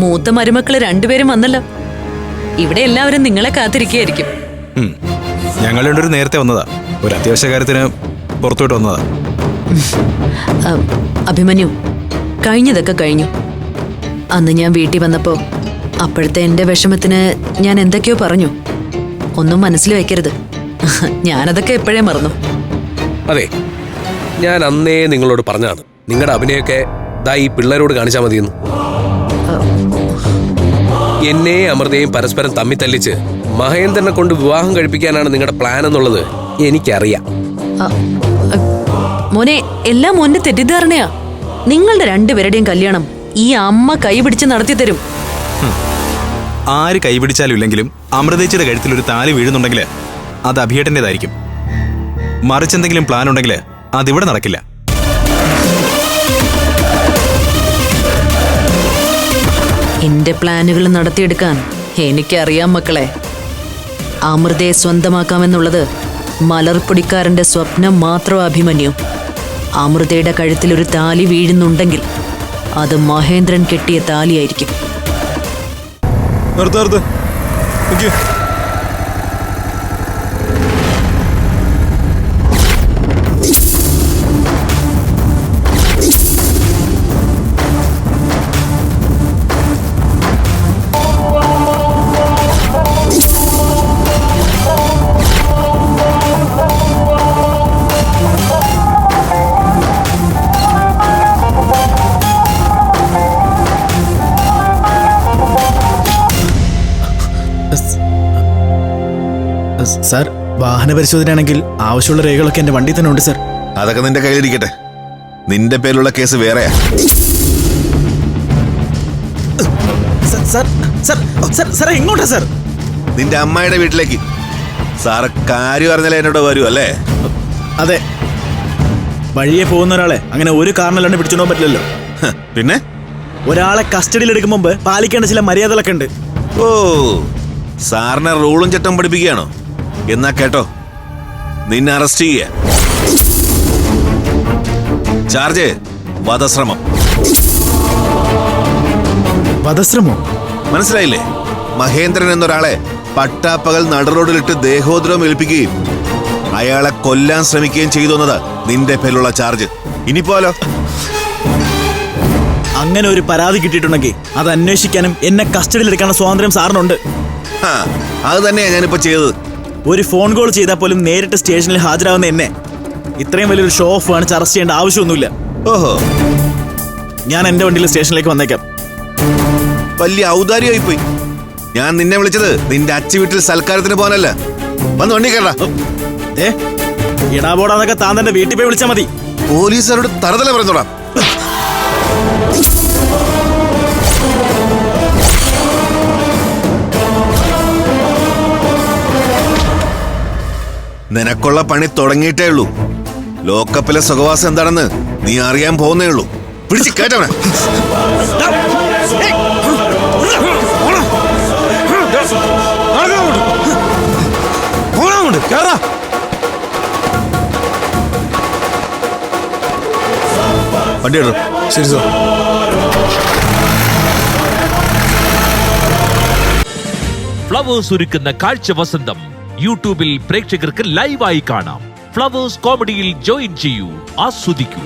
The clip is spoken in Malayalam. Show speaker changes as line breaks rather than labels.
മൂത്ത മരുമക്കള് രണ്ടുപേരും വന്നല്ലോ. ഇവിടെ എല്ലാവരും നിങ്ങളെ കാത്തിരിക്കുകയായിരിക്കും.
ഞങ്ങൾ രണ്ടുപേരും നേരത്തെ വന്നതാ. ഒരു അത്യാവശ്യ കാര്യത്തിന് പുറത്തോട്ട് വന്നതാ.
അഭിമന്യു, കഴിഞ്ഞതൊക്കെ കഴിഞ്ഞു. അന്ന് ഞാൻ വീട്ടിൽ വന്നപ്പോ അപ്പോഴത്തെ എന്റെ വിഷമത്തിന് ഞാൻ എന്തൊക്കെയോ പറഞ്ഞു. ഒന്നും മനസ്സിൽ വെക്കരുത്. ഞാനതൊക്കെ എപ്പോഴേ മറന്നു.
അതെ, ഞാൻ അന്നേ നിങ്ങളോട് പറഞ്ഞാണ് നിങ്ങളുടെ അഭിനയൊക്കെ ദാ ഈ പിള്ളേരോട് കാണിച്ചാൽ മതിയെന്ന്. എന്നെ അമൃതയും പരസ്പരം തമ്മി തല്ലിച്ച് മഹേന്ദ്രനെ കൊണ്ട് വിവാഹം കഴിപ്പിക്കാനാണ് നിങ്ങളുടെ പ്ലാൻ എന്നുള്ളത് എനിക്കറിയാം.
മോനെ, എല്ലാം മോന്റെ തെറ്റിദ്ധാരണയാ. നിങ്ങളുടെ രണ്ടുപേരുടെയും കല്യാണം ഈ അമ്മ കൈപിടിച്ച് നടത്തി തരും.
ആര് കൈപിടിച്ചാലും ഇല്ലെങ്കിലും അമൃതേച്ചിയുടെ കഴുത്തിൽ ഒരു താലി വീഴുന്നുണ്ടെങ്കിൽ അത് അഭിയേട്ടൻ്റെതായിരിക്കും. മറിച്ചെന്തെങ്കിലും പ്ലാൻ ഉണ്ടെങ്കിൽ അതിവിടെ നടക്കില്ല.
എന്റെ പ്ലാനുകൾ നടത്തിയെടുക്കാൻ എനിക്കറിയാം മക്കളെ. അമൃതയെ സ്വന്തമാക്കാമെന്നുള്ളത് മലർപ്പൊടിക്കാരന്റെ സ്വപ്നം മാത്രം. അഭിമന്യു, അമൃതയുടെ കഴുത്തിൽ ഒരു താലി വീഴുന്നുണ്ടെങ്കിൽ അത് മഹേന്ദ്രൻ കെട്ടിയ താലിയായിരിക്കും.
സാർ, വാഹന പരിശോധനയാണെങ്കിൽ ആവശ്യമുള്ള രേഖകളൊക്കെ എന്റെ വണ്ടി തന്നെ ഉണ്ട് സാർ.
അതൊക്കെ നിന്റെ കയ്യിലിരിക്കട്ടെ. നിന്റെ പേരിലുള്ള കേസ് വേറെയാ.
എങ്ങോട്ടാ സാർ?
നിന്റെ അമ്മായിയുടെ വീട്ടിലേക്ക്. സാറ് കാര്യം അറിഞ്ഞാലേ എന്നോട് വരൂ അല്ലേ?
അതെ, വഴിയെ പോകുന്ന ഒരാളെ അങ്ങനെ ഒരു കാരണമല്ലാണ്ട് പിടിച്ചോണ്ടാൻ പറ്റില്ലല്ലോ.
പിന്നെ
ഒരാളെ കസ്റ്റഡിയിൽ എടുക്കും മുമ്പ് പാലിക്കേണ്ട ചില മര്യാദകളൊക്കെ ഉണ്ട്.
ഓ, സാറിനെ റൂളും ചട്ടം പഠിപ്പിക്കുകയാണോ? എന്നാ കേട്ടോ, നിന്നെ അറസ്റ്റ് ചെയ്യ. ചാർജ് വധശ്രമം.
വധശ്രമോ?
മനസ്സിലായില്ലേ? മഹേന്ദ്രൻ എന്നൊരാളെ പട്ടാപ്പകൽ നടുറോഡിലിട്ട് ദേഹോദ്രവം ഏൽപ്പിക്കുകയും അയാളെ കൊല്ലാൻ ശ്രമിക്കുകയും ചെയ്തു എന്നത് നിന്റെ പേരിലുള്ള ചാർജ്. ഇനിപ്പോലോ
അങ്ങനെ ഒരു പരാതി കിട്ടിയിട്ടുണ്ടെങ്കിൽ അത് അന്വേഷിക്കാനും എന്നെ കസ്റ്റഡിയിൽ എടുക്കാനുള്ള സ്വാതന്ത്ര്യം സാറിനുണ്ട്.
അത് തന്നെയാ ഞാനിപ്പോ ചെയ്തത്.
ഒരു ഫോൺ കോൾ ചെയ്താൽ പോലും നേരിട്ട് സ്റ്റേഷനിൽ ഹാജരാകുന്ന എന്നെ ഇത്രയും വലിയൊരു ഷോ ഓഫ് കാണിച്ച് അറസ്റ്റ് ചെയ്യേണ്ട ആവശ്യമൊന്നുമില്ല.
ഓഹോ,
ഞാൻ എന്റെ വണ്ടിയിൽ സ്റ്റേഷനിലേക്ക് വന്നേക്കാം.
വലിയ ഔദാര്യമായി പോയി. ഞാൻ നിന്നെ വിളിച്ചത് നിന്റെ അച്ഛ വീട്ടിൽ സൽക്കാരത്തിന് പോകാനല്ല. വന്ന് വണ്ടി കേട്ടാ.
ഇടാപോടാന്നൊക്കെ താൻ തന്റെ വീട്ടിൽ പോയി വിളിച്ചാൽ മതി.
പോലീസുകാരോട് തറുതല പറഞ്ഞോടാ. നിനക്കുള്ള പണി തുടങ്ങിയിട്ടേ ഉള്ളൂ. ലോക്കപ്പിലെ സുഖവാസം എന്താണെന്ന് നീ അറിയാൻ പോകുന്നേ ഉള്ളൂ. പിടിച്ച് കയറ്റവനെ. വണ്ടി ഇടും.
ശരി സാർ.
ഫ്ലവേഴ്സ് ഒരുക്കുന്ന കാഴ്ച വസന്തം യൂട്യൂബിൽ പ്രേക്ഷകർക്ക് ലൈവായി കാണാം. ഫ്ലവേഴ്സ് കോമഡിയിൽ ജോയിൻ ചെയ്യൂ, ആസ്വദിക്കൂ.